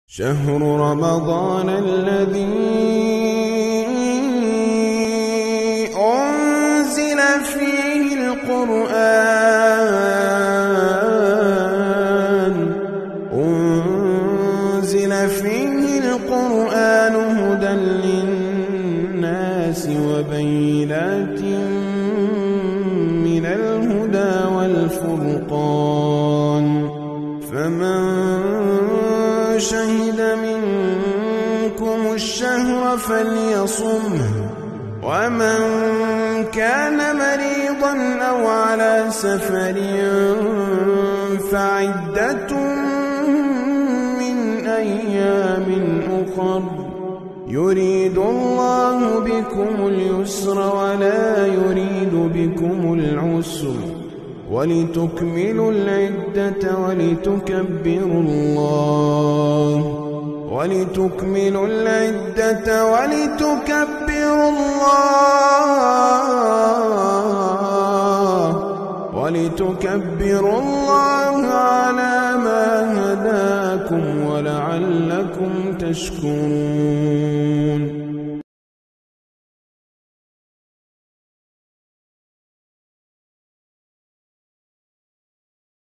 شهر رمضان الذي أنزل فيه القرآن هدى للناس وبينات من الهدى والفرقان فمن شهد منكم الشهر فليصمه ومن كان مريضا أو على سفر فعدة من أيام أخر يريد الله بكم اليسر ولا يريد بكم العسر ولتكملوا العدة ولتكبروا الله ولتكبروا الله على ما هداكم ولعلكم تشكرون